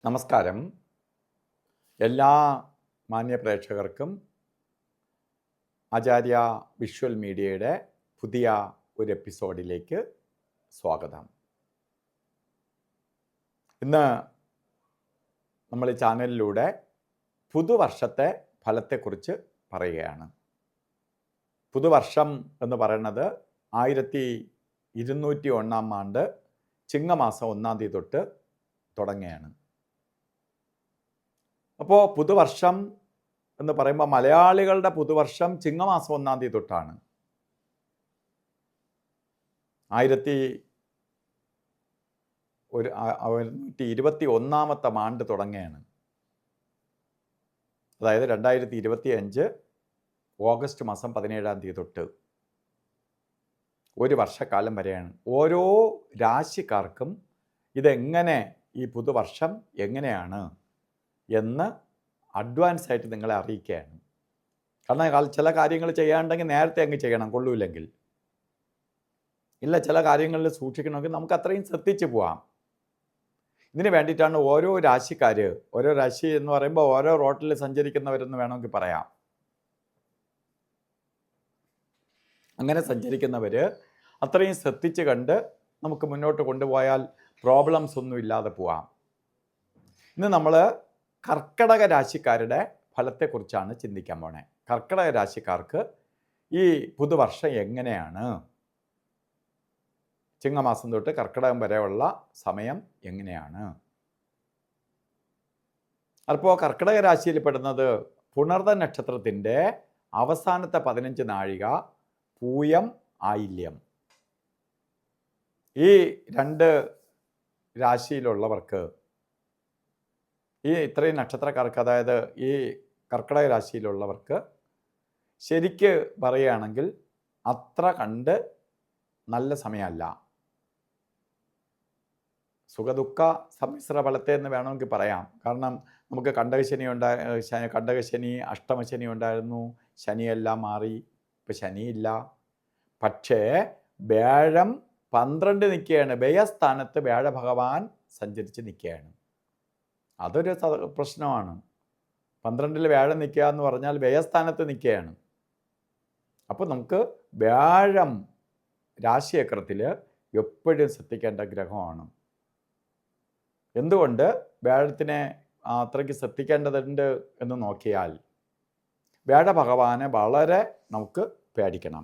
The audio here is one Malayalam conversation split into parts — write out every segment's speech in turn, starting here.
നമസ്കാരം. എല്ലാ മാന്യ പ്രേക്ഷകർക്കും ആചാര്യ വിഷ്വൽ മീഡിയയുടെ പുതിയ ഒരു എപ്പിസോഡിലേക്ക് സ്വാഗതം. ഇന്ന് നമ്മൾ ഈ ചാനലിലൂടെ പുതുവർഷത്തെ ഫലത്തെക്കുറിച്ച് പറയുകയാണ്. പുതുവർഷം എന്ന് പറയുന്നത് 1201 ആണ്ട് ചിങ്ങമാസം 1 തീയതി തൊട്ട് തുടങ്ങുകയാണ്. അപ്പോൾ പുതുവർഷം എന്ന് പറയുമ്പോൾ മലയാളികളുടെ പുതുവർഷം ചിങ്ങമാസം 1 തീയതി തൊട്ടാണ്. 1121 ആണ്ട് തുടങ്ങുകയാണ്. അതായത് 2025 ഓഗസ്റ്റ് മാസം 17 തീയതി തൊട്ട് ഒരു വർഷക്കാലം വരെയാണ്. ഓരോ രാശിക്കാർക്കും ഇതെങ്ങനെ, ഈ പുതുവർഷം എങ്ങനെയാണ് എന്ന് അഡ്വാൻസ് ആയിട്ട് നിങ്ങളെ അറിയിക്കുകയാണ്. കാരണം ചില കാര്യങ്ങൾ ചെയ്യാണ്ടെങ്കിൽ നേരത്തെ അങ്ങ് ചെയ്യണം, കൊള്ളൂല്ലെങ്കിൽ ഇല്ല. ചില കാര്യങ്ങളിൽ സൂക്ഷിക്കണമെങ്കിൽ നമുക്ക് അത്രയും ശ്രദ്ധിച്ച് പോവാം. ഇതിന് വേണ്ടിയിട്ടാണ് ഓരോ രാശിക്കാർ, ഓരോ രാശി എന്ന് പറയുമ്പോൾ ഓരോ റോട്ടിൽ സഞ്ചരിക്കുന്നവരെന്ന് വേണമെങ്കിൽ പറയാം. അങ്ങനെ സഞ്ചരിക്കുന്നവർ അത്രയും ശ്രദ്ധിച്ച് കണ്ട് നമുക്ക് മുന്നോട്ട് കൊണ്ടുപോയാൽ പ്രോബ്ലംസ് ഒന്നും ഇല്ലാതെ പോവാം. ഇന്ന് നമ്മൾ കർക്കിടക രാശിക്കാരുടെ ഫലത്തെക്കുറിച്ചാണ് ചിന്തിക്കാൻ പോണേ. കർക്കിടക രാശിക്കാർക്ക് ഈ പുതുവർഷം എങ്ങനെയാണ്, ചിങ്ങമാസം തൊട്ട് കർക്കിടകം വരെയുള്ള സമയം എങ്ങനെയാണ്. അപ്പോൾ കർക്കിടക രാശിയിൽ പെടുന്നത് പുണർദ നക്ഷത്രത്തിൻ്റെ അവസാനത്തെ 15 നാഴിക, പൂയം, ആയില്യം. ഈ 2 രാശിയിലുള്ളവർക്ക്, ഈ ഇത്രയും നക്ഷത്രക്കാർക്ക്, അതായത് ഈ കർക്കിടക രാശിയിലുള്ളവർക്ക് ശരിക്ക് പറയുകയാണെങ്കിൽ അത്ര കണ്ട് നല്ല സമയമല്ല. സുഖദുഃഖ സമ്മിശ്ര ഫലത്തെ എന്ന് വേണമെങ്കിൽ പറയാം. കാരണം നമുക്ക് കണ്ടകശനി, അഷ്ടമശനി ഉണ്ടായിരുന്നു. ശനിയെല്ലാം മാറി, ഇപ്പം ശനിയില്ല. പക്ഷേ വ്യാഴം 12 നിൽക്കുകയാണ്. വ്യയസ്ഥാനത്ത് വ്യാഴഭഗവാൻ സഞ്ചരിച്ച് നിൽക്കുകയാണ്. അതൊരു പ്രശ്നമാണ്. 12 വ്യാഴം നിൽക്കുക എന്ന് പറഞ്ഞാൽ വ്യയസ്ഥാനത്ത് നിൽക്കുകയാണ്. അപ്പോൾ നമുക്ക് വ്യാഴം രാശിചക്രത്തിൽ എപ്പോഴും ശ്രദ്ധിക്കേണ്ട ഗ്രഹമാണ്. എന്തുകൊണ്ട് വ്യാഴത്തിനെ അത്രയ്ക്ക് ശ്രദ്ധിക്കേണ്ടതുണ്ട് എന്ന് നോക്കിയാൽ, വ്യാഴഭഗവാനെ വളരെ നമുക്ക് പേടിക്കണം.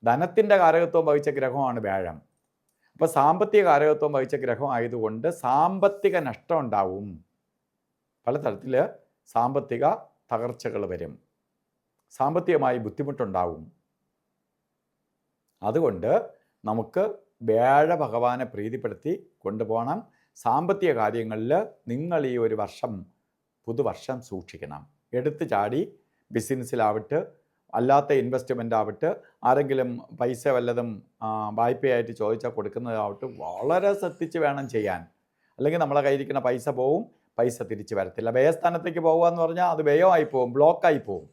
ധനത്തിൻ്റെ കാരകത്വം വഹിച്ച ഗ്രഹമാണ് വ്യാഴം. അപ്പോൾ സാമ്പത്തിക കാരകത്വം വഹിച്ച ഗ്രഹം ആയതുകൊണ്ട് സാമ്പത്തിക നഷ്ടം ഉണ്ടാവും. പലതരത്തിൽ സാമ്പത്തിക തകർച്ചകൾ വരും, സാമ്പത്തികമായി ബുദ്ധിമുട്ടുണ്ടാവും. അതുകൊണ്ട് നമുക്ക് വ്യാഴഭഗവാനെ പ്രീതിപ്പെടുത്തി കൊണ്ടുപോകണം. സാമ്പത്തിക കാര്യങ്ങളിൽ നിങ്ങൾ ഈ ഒരു വർഷം, പുതുവർഷം സൂക്ഷിക്കണം. എടുത്തു ചാടി ബിസിനസ്സിലാവട്ടെ, അല്ലാത്ത ഇൻവെസ്റ്റ്മെൻ്റ് ആവട്ടെ, ആരെങ്കിലും പൈസ വല്ലതും വായ്പയായിട്ട് ചോദിച്ചാൽ കൊടുക്കുന്നതാവട്ടെ, വളരെ ശ്രദ്ധിച്ച് വേണം ചെയ്യാൻ. അല്ലെങ്കിൽ നമ്മളെ കയ്യിരിക്കുന്ന പൈസ പോവും, പൈസ തിരിച്ച് വരത്തില്ല. വ്യയസ്ഥാനത്തേക്ക് പോകുക എന്ന് പറഞ്ഞാൽ അത് വ്യയമായി പോവും, ബ്ലോക്കായി പോവും.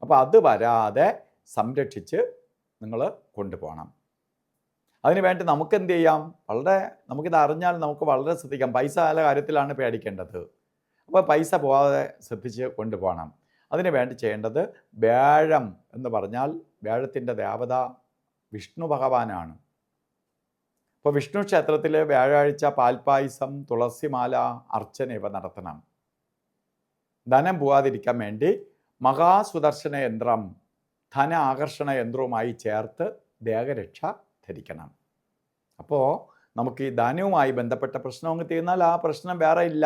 അപ്പോൾ അത് വരാതെ സംരക്ഷിച്ച് നിങ്ങൾ കൊണ്ടുപോകണം. അതിനുവേണ്ടി നമുക്ക് എന്ത് ചെയ്യാം? നമുക്കിത് അറിഞ്ഞാൽ നമുക്ക് വളരെ ശ്രദ്ധിക്കാം. പൈസ പല കാര്യത്തിലാണ് പേടിക്കേണ്ടത്. അപ്പോൾ പൈസ പോകാതെ ശ്രദ്ധിച്ച് കൊണ്ടുപോകണം. അതിനു വേണ്ടി ചെയ്യേണ്ടത്, വ്യാഴം എന്ന് പറഞ്ഞാൽ വ്യാഴത്തിൻ്റെ ദേവത വിഷ്ണു ഭഗവാനാണ്. അപ്പോൾ വിഷ്ണു ക്ഷേത്രത്തിൽ വ്യാഴാഴ്ച പാൽപ്പായസം, തുളസിമാല, അർച്ചന ഇവ നടത്തണം. ധനം പോകാതിരിക്കാൻ വേണ്ടി മഹാസുദർശന യന്ത്രം ധന ആകർഷണ യന്ത്രവുമായി ചേർത്ത് ദേഹരക്ഷ ധരിക്കണം. അപ്പോൾ നമുക്ക് ഈ ധനവുമായി ബന്ധപ്പെട്ട പ്രശ്നം അങ്ങ് തീർന്നാൽ ആ പ്രശ്നം വേറെ ഇല്ല.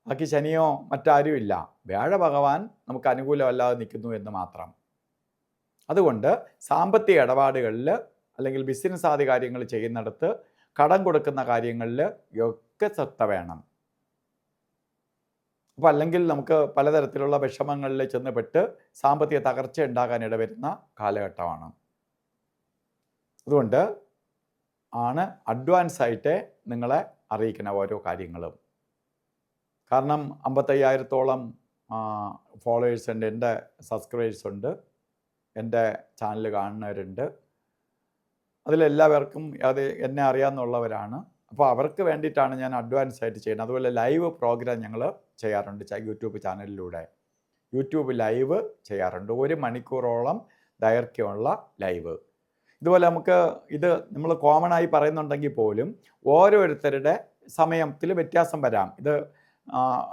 ബാക്കി ശനിയോ മറ്റാരും ഇല്ല. വ്യാഴഭഗവാൻ നമുക്ക് അനുകൂലമല്ലാതെ നിൽക്കുന്നു എന്ന് മാത്രം. അതുകൊണ്ട് സാമ്പത്തിക ഇടപാടുകളിൽ അല്ലെങ്കിൽ ബിസിനസ് ആദി കാര്യങ്ങൾ ചെയ്യുന്നിടത്ത്, കടം കൊടുക്കുന്ന കാര്യങ്ങളിൽ ഒക്കെ ശ്രദ്ധ വേണം. അപ്പോൾ അല്ലെങ്കിൽ നമുക്ക് പലതരത്തിലുള്ള വിഷമങ്ങളിൽ ചെന്നപ്പെട്ട് സാമ്പത്തിക തകർച്ച ഉണ്ടാകാൻ ഇടവരുന്ന കാലഘട്ടമാണ്. അതുകൊണ്ട് ആണ് അഡ്വാൻസ് ആയിട്ട് നിങ്ങളെ അറിയിക്കുന്ന ഓരോ കാര്യങ്ങളും. കാരണം 55,000-ഓളം ഫോളോവേഴ്സ് ഉണ്ട്, എൻ്റെ സബ്സ്ക്രൈബേഴ്സ് ഉണ്ട്, എൻ്റെ ചാനൽ കാണുന്നവരുണ്ട്. അതിലെല്ലാവർക്കും അത് എന്നെ അറിയാമെന്നുള്ളവരാണ്. അപ്പോൾ അവർക്ക് വേണ്ടിയിട്ടാണ് ഞാൻ അഡ്വാൻസ് ആയിട്ട് ചെയ്യുന്നത്. അതുപോലെ ലൈവ് പ്രോഗ്രാം ഞങ്ങൾ ചെയ്യാറുണ്ട് യൂട്യൂബ് ചാനലിലൂടെ. യൂട്യൂബ് ലൈവ് ചെയ്യാറുണ്ട്, 1 മണിക്കൂറോളം ദൈർഘ്യമുള്ള ലൈവ്. ഇതുപോലെ നമുക്ക് ഇത് നമ്മൾ കോമൺ ആയി പറയുന്നുണ്ടെങ്കിൽ പോലും ഓരോരുത്തരുടെ സമയത്തിൽ വ്യത്യാസം വരാം. ഇത്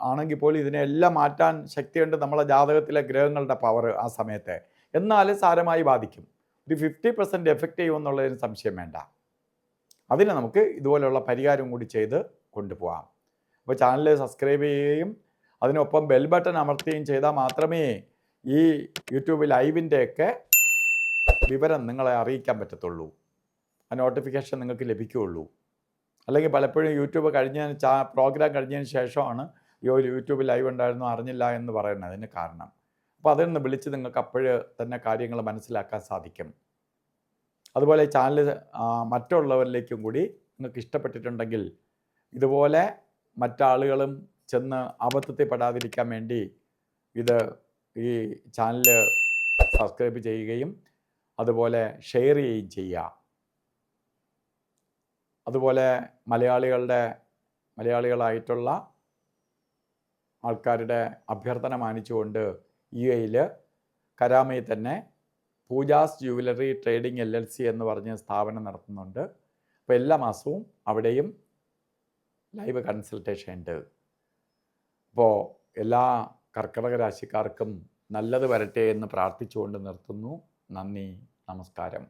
ആണെങ്കിൽ പോലും ഇതിനെല്ലാം മാറ്റാൻ ശക്തിയുണ്ട് നമ്മളെ ജാതകത്തിലെ ഗ്രഹങ്ങളുടെ പവർ ആ സമയത്തെ. എന്നാലും സാരമായി ബാധിക്കും. ഒരു 50% എഫക്റ്റ് ചെയ്യുമെന്നുള്ളതിന് സംശയം വേണ്ട. അതിന് നമുക്ക് ഇതുപോലെയുള്ള പരിഹാരം കൂടി ചെയ്ത് കൊണ്ടുപോകാം. അപ്പോൾ ചാനൽ സബ്സ്ക്രൈബ് ചെയ്യുകയും അതിനൊപ്പം ബെൽ ബട്ടൺ അമർത്തുകയും ചെയ്താൽ മാത്രമേ ഈ യൂട്യൂബ് ലൈവിൻ്റെയൊക്കെ വിവരം നിങ്ങളെ അറിയിക്കാൻ പറ്റത്തുള്ളൂ, ആ നോട്ടിഫിക്കേഷൻ നിങ്ങൾക്ക് ലഭിക്കുകയുള്ളൂ. അല്ലെങ്കിൽ പലപ്പോഴും യൂട്യൂബ് പ്രോഗ്രാം കഴിഞ്ഞതിന് ശേഷമാണ് യൂട്യൂബ് ലൈവ് ഉണ്ടായിരുന്നു അറിഞ്ഞില്ല എന്ന് പറയുന്നത്. അതിന് കാരണം അപ്പോൾ അതിൽ നിന്ന് വിളിച്ച് നിങ്ങൾക്ക് അപ്പോഴ് തന്നെ കാര്യങ്ങൾ മനസ്സിലാക്കാൻ സാധിക്കും. അതുപോലെ ചാനൽ മറ്റുള്ളവരിലേക്കും കൂടി നിങ്ങൾക്ക് ഇഷ്ടപ്പെട്ടിട്ടുണ്ടെങ്കിൽ ഇതുപോലെ മറ്റാളുകളും ചെന്ന് അബദ്ധത്തിൽ പെടാതിരിക്കാൻ വേണ്ടി ഈ ചാനൽ സബ്സ്ക്രൈബ് ചെയ്യുകയും അതുപോലെ ഷെയർ ചെയ്യുകയും ചെയ്യുക. അതുപോലെ മലയാളികളായിട്ടുള്ള ആൾക്കാരുടെ അഭ്യർത്ഥന മാനിച്ചുകൊണ്ട് UAE കരാമയിൽ തന്നെ പൂജാസ് ജുവലറി ട്രേഡിംഗ് LLC എന്ന് പറഞ്ഞ സ്ഥാപനം നടത്തുന്നുണ്ട്. അപ്പോൾ എല്ലാ മാസവും അവിടെയും ലൈവ് കൺസൾട്ടേഷൻ ഉണ്ട്. അപ്പോൾ എല്ലാ കർക്കിടക രാശിക്കാർക്കും നല്ലത് വരട്ടെ എന്ന് പ്രാർത്ഥിച്ചുകൊണ്ട് നിർത്തുന്നു. നന്ദി, നമസ്കാരം.